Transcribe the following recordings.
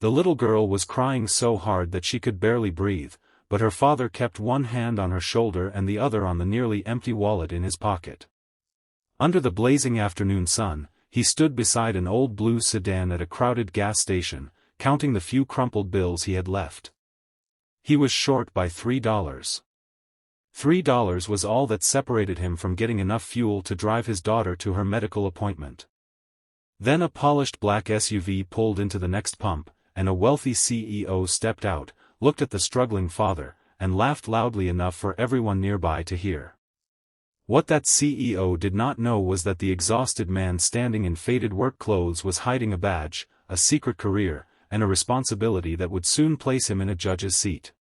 The little girl was crying so hard that she could barely breathe, but her father kept one hand on her shoulder and the other on the nearly empty wallet in his pocket. Under the blazing afternoon sun, he stood beside an old blue sedan at a crowded gas station, counting the few crumpled bills he had left. He was short by $3. $3 was all that separated him from getting enough fuel to drive his daughter to her medical appointment. Then a polished black SUV pulled into the next pump, and a wealthy CEO stepped out, looked at the struggling father, and laughed loudly enough for everyone nearby to hear. What that CEO did not know was that the exhausted man standing in faded work clothes was hiding a badge, a secret career, and a responsibility that would soon place him in a judge's seat.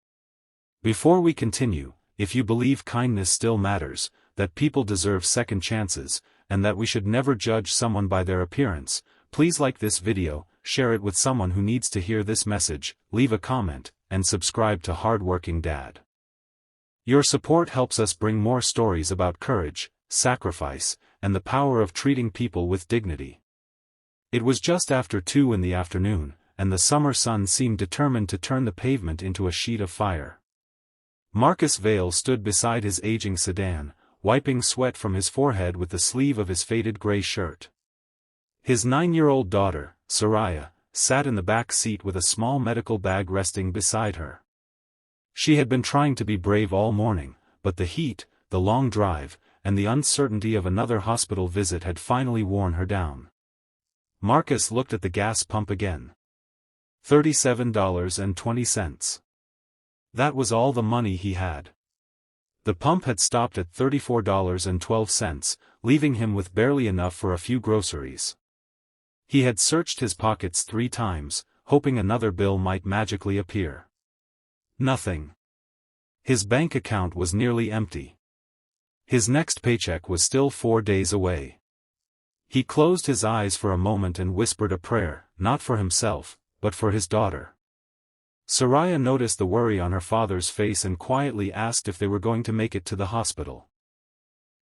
Before we continue, if you believe kindness still matters, that people deserve second chances, and that we should never judge someone by their appearance, please like this video, share it with someone who needs to hear this message, leave a comment, and subscribe to Hardworking Dad. Your support helps us bring more stories about courage, sacrifice, and the power of treating people with dignity. It was just after 2 in the afternoon, and the summer sun seemed determined to turn the pavement into a sheet of fire. Marcus Vale stood beside his aging sedan, wiping sweat from his forehead with the sleeve of his faded gray shirt. His 9-year-old daughter, Soraya, sat in the back seat with a small medical bag resting beside her. She had been trying to be brave all morning, but the heat, the long drive, and the uncertainty of another hospital visit had finally worn her down. Marcus looked at the gas pump again. $37.20. That was all the money he had. The pump had stopped at $34.12, leaving him with barely enough for a few groceries. He had searched his pockets 3 times, hoping another bill might magically appear. Nothing. His bank account was nearly empty. His next paycheck was still 4 days away. He closed his eyes for a moment and whispered a prayer, not for himself, but for his daughter. Soraya noticed the worry on her father's face and quietly asked if they were going to make it to the hospital.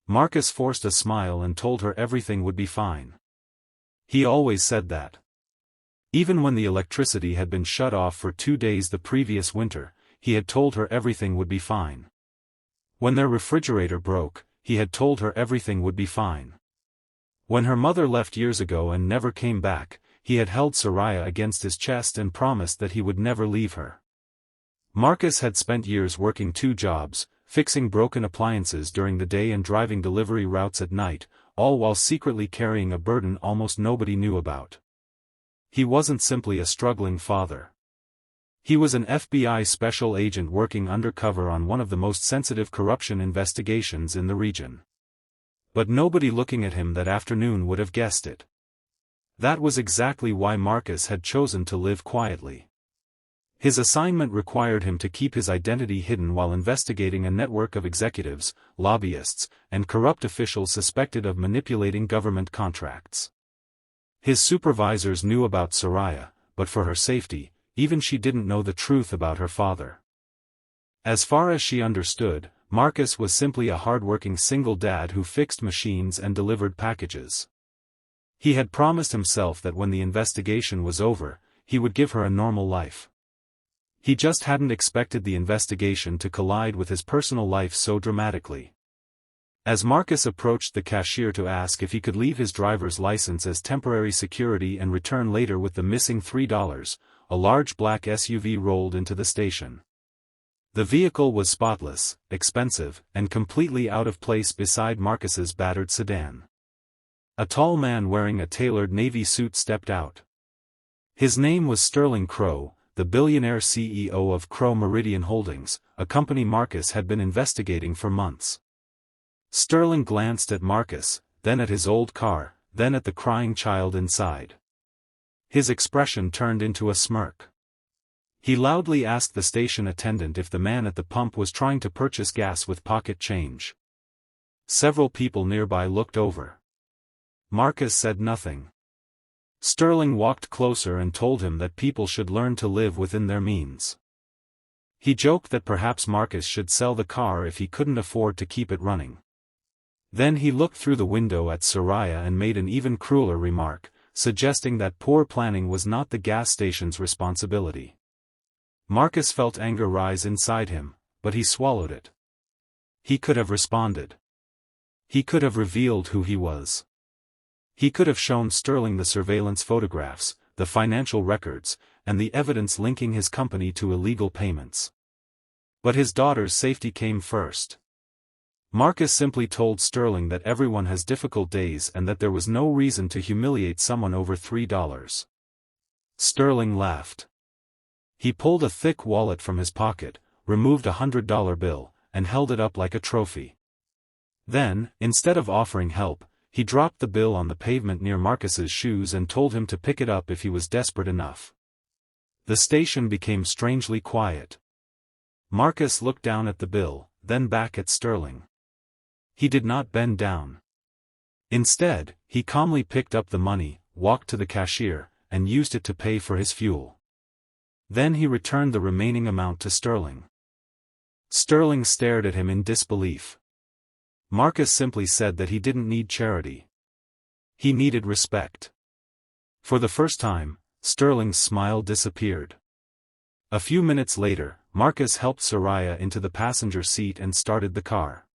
Marcus forced a smile and told her everything would be fine. He always said that. Even when the electricity had been shut off for 2 days the previous winter, he had told her everything would be fine. When their refrigerator broke, he had told her everything would be fine. When her mother left years ago and never came back, he had held Soraya against his chest and promised that he would never leave her. Marcus had spent years working 2 jobs, fixing broken appliances during the day and driving delivery routes at night, all while secretly carrying a burden almost nobody knew about. He wasn't simply a struggling father. He was an FBI special agent working undercover on one of the most sensitive corruption investigations in the region. But nobody looking at him that afternoon would have guessed it. That was exactly why Marcus had chosen to live quietly. His assignment required him to keep his identity hidden while investigating a network of executives, lobbyists, and corrupt officials suspected of manipulating government contracts. His supervisors knew about Soraya, but for her safety, even she didn't know the truth about her father. As far as she understood, Marcus was simply a hardworking single dad who fixed machines and delivered packages. He had promised himself that when the investigation was over, he would give her a normal life. He just hadn't expected the investigation to collide with his personal life so dramatically. As Marcus approached the cashier to ask if he could leave his driver's license as temporary security and return later with the missing $3, a large black SUV rolled into the station. The vehicle was spotless, expensive, and completely out of place beside Marcus's battered sedan. A tall man wearing a tailored navy suit stepped out. His name was Sterling Crow, the billionaire CEO of Crow Meridian Holdings, a company Marcus had been investigating for months. Sterling glanced at Marcus, then at his old car, then at the crying child inside. His expression turned into a smirk. He loudly asked the station attendant if the man at the pump was trying to purchase gas with pocket change. Several people nearby looked over. Marcus said nothing. Sterling walked closer and told him that people should learn to live within their means. He joked that perhaps Marcus should sell the car if he couldn't afford to keep it running. Then he looked through the window at Soraya and made an even crueler remark, suggesting that poor planning was not the gas station's responsibility. Marcus felt anger rise inside him, but he swallowed it. He could have responded. He could have revealed who he was. He could have shown Sterling the surveillance photographs, the financial records, and the evidence linking his company to illegal payments. But his daughter's safety came first. Marcus simply told Sterling that everyone has difficult days and that there was no reason to humiliate someone over $3. Sterling laughed. He pulled a thick wallet from his pocket, removed a $100 bill, and held it up like a trophy. Then, instead of offering help, he dropped the bill on the pavement near Marcus's shoes and told him to pick it up if he was desperate enough. The station became strangely quiet. Marcus looked down at the bill, then back at Sterling. He did not bend down. Instead, he calmly picked up the money, walked to the cashier, and used it to pay for his fuel. Then he returned the remaining amount to Sterling. Sterling stared at him in disbelief. Marcus simply said that he didn't need charity. He needed respect. For the first time, Sterling's smile disappeared. A few minutes later, Marcus helped Soraya into the passenger seat and started the car.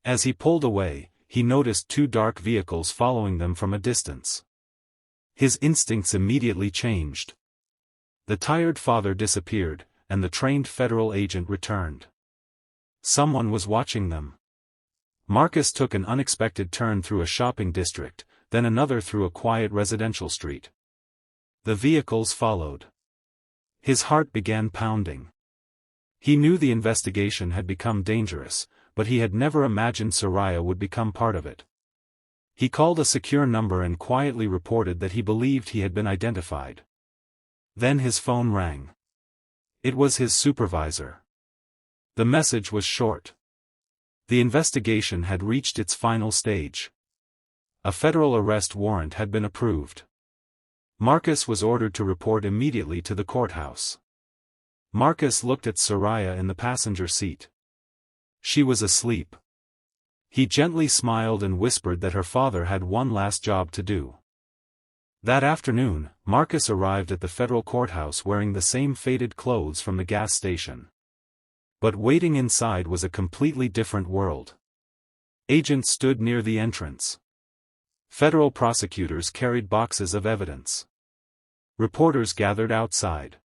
As he pulled away, he noticed two dark vehicles following them from a distance. His instincts immediately changed. The tired father disappeared, and the trained federal agent returned. Someone was watching them. Marcus took an unexpected turn through a shopping district, then another through a quiet residential street. The vehicles followed. His heart began pounding. He knew the investigation had become dangerous, but he had never imagined Soraya would become part of it. He called a secure number and quietly reported that he believed he had been identified. Then his phone rang. It was his supervisor. The message was short. The investigation had reached its final stage. A federal arrest warrant had been approved. Marcus was ordered to report immediately to the courthouse. Marcus looked at Soraya in the passenger seat. She was asleep. He gently smiled and whispered that her father had one last job to do. That afternoon, Marcus arrived at the federal courthouse wearing the same faded clothes from the gas station. But waiting inside was a completely different world. Agents stood near the entrance. Federal prosecutors carried boxes of evidence. Reporters gathered outside.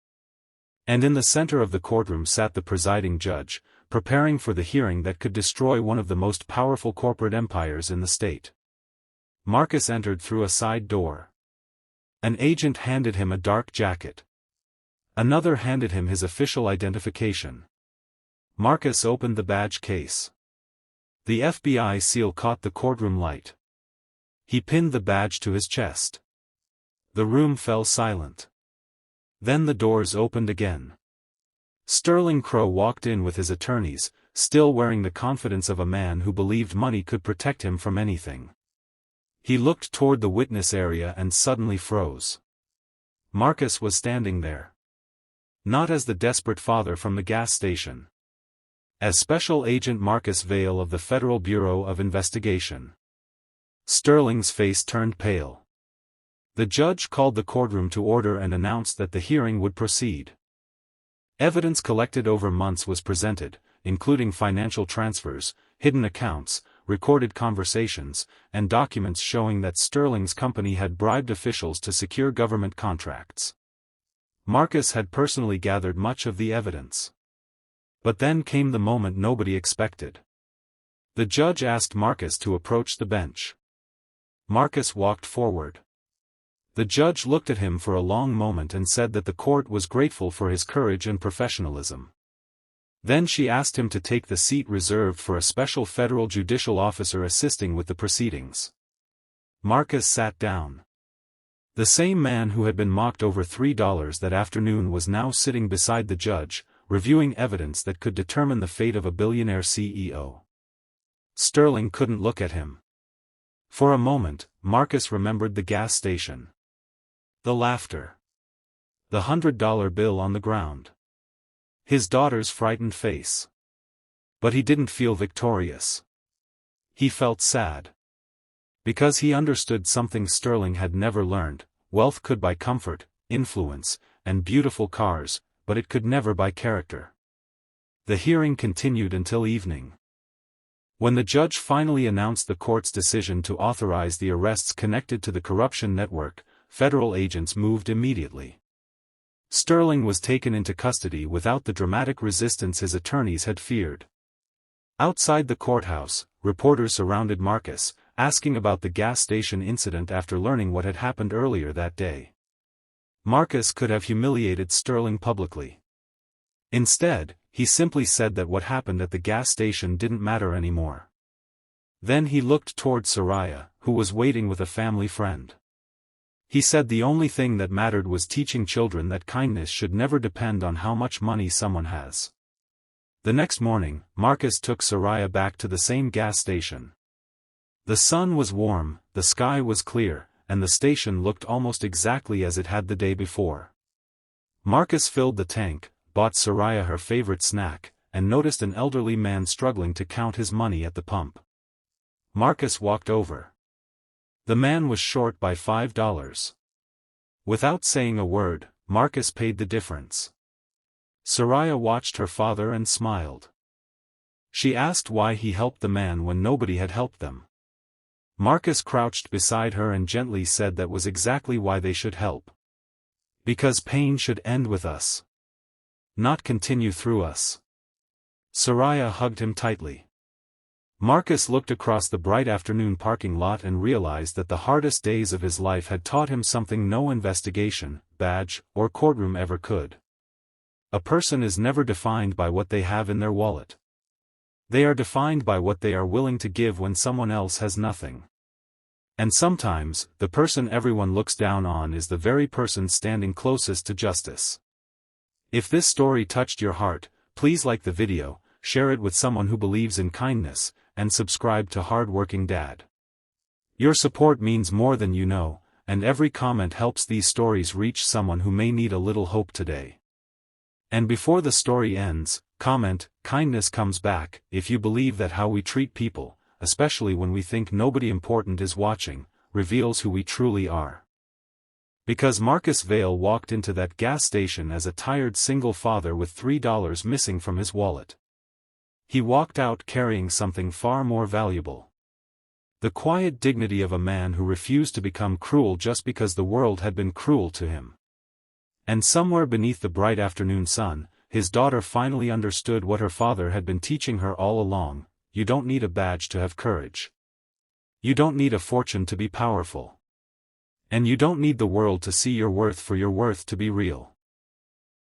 And in the center of the courtroom sat the presiding judge, preparing for the hearing that could destroy one of the most powerful corporate empires in the state. Marcus entered through a side door. An agent handed him a dark jacket. Another handed him his official identification. Marcus opened the badge case. The FBI seal caught the courtroom light. He pinned the badge to his chest. The room fell silent. Then the doors opened again. Sterling Crow walked in with his attorneys, still wearing the confidence of a man who believed money could protect him from anything. He looked toward the witness area and suddenly froze. Marcus was standing there. Not as the desperate father from the gas station. As Special Agent Marcus Vale of the Federal Bureau of Investigation. Sterling's face turned pale. The judge called the courtroom to order and announced that the hearing would proceed. Evidence collected over months was presented, including financial transfers, hidden accounts, recorded conversations, and documents showing that Sterling's company had bribed officials to secure government contracts. Marcus had personally gathered much of the evidence. But then came the moment nobody expected. The judge asked Marcus to approach the bench. Marcus walked forward. The judge looked at him for a long moment and said that the court was grateful for his courage and professionalism. Then she asked him to take the seat reserved for a special federal judicial officer assisting with the proceedings. Marcus sat down. The same man who had been mocked over $3 that afternoon was now sitting beside the judge, reviewing evidence that could determine the fate of a billionaire CEO. Sterling couldn't look at him. For a moment, Marcus remembered the gas station. The laughter. The $100 bill on the ground. His daughter's frightened face. But he didn't feel victorious. He felt sad. Because he understood something Sterling had never learned: wealth could buy comfort, influence, and beautiful cars, but it could never buy character. The hearing continued until evening. When the judge finally announced the court's decision to authorize the arrests connected to the corruption network, federal agents moved immediately. Sterling was taken into custody without the dramatic resistance his attorneys had feared. Outside the courthouse, reporters surrounded Marcus, asking about the gas station incident after learning what had happened earlier that day. Marcus could have humiliated Sterling publicly. Instead, he simply said that what happened at the gas station didn't matter anymore. Then he looked toward Soraya, who was waiting with a family friend. He said the only thing that mattered was teaching children that kindness should never depend on how much money someone has. The next morning, Marcus took Soraya back to the same gas station. The sun was warm, the sky was clear, and the station looked almost exactly as it had the day before. Marcus filled the tank, bought Soraya her favorite snack, and noticed an elderly man struggling to count his money at the pump. Marcus walked over. The man was short by $5. Without saying a word, Marcus paid the difference. Soraya watched her father and smiled. She asked why he helped the man when nobody had helped them. Marcus crouched beside her and gently said that was exactly why they should help. Because pain should end with us, not continue through us. Soraya hugged him tightly. Marcus looked across the bright afternoon parking lot and realized that the hardest days of his life had taught him something no investigation, badge, or courtroom ever could. A person is never defined by what they have in their wallet. They are defined by what they are willing to give when someone else has nothing. And sometimes, the person everyone looks down on is the very person standing closest to justice. If this story touched your heart, please like the video, share it with someone who believes in kindness, and subscribe to Hardworking Dad. Your support means more than you know, and every comment helps these stories reach someone who may need a little hope today. And before the story ends, comment, "Kindness comes back," if you believe that how we treat people, especially when we think nobody important is watching, reveals who we truly are. Because Marcus Vale walked into that gas station as a tired single father with $3 missing from his wallet. He walked out carrying something far more valuable. The quiet dignity of a man who refused to become cruel just because the world had been cruel to him. And somewhere beneath the bright afternoon sun, his daughter finally understood what her father had been teaching her all along: you don't need a badge to have courage. You don't need a fortune to be powerful. And you don't need the world to see your worth for your worth to be real.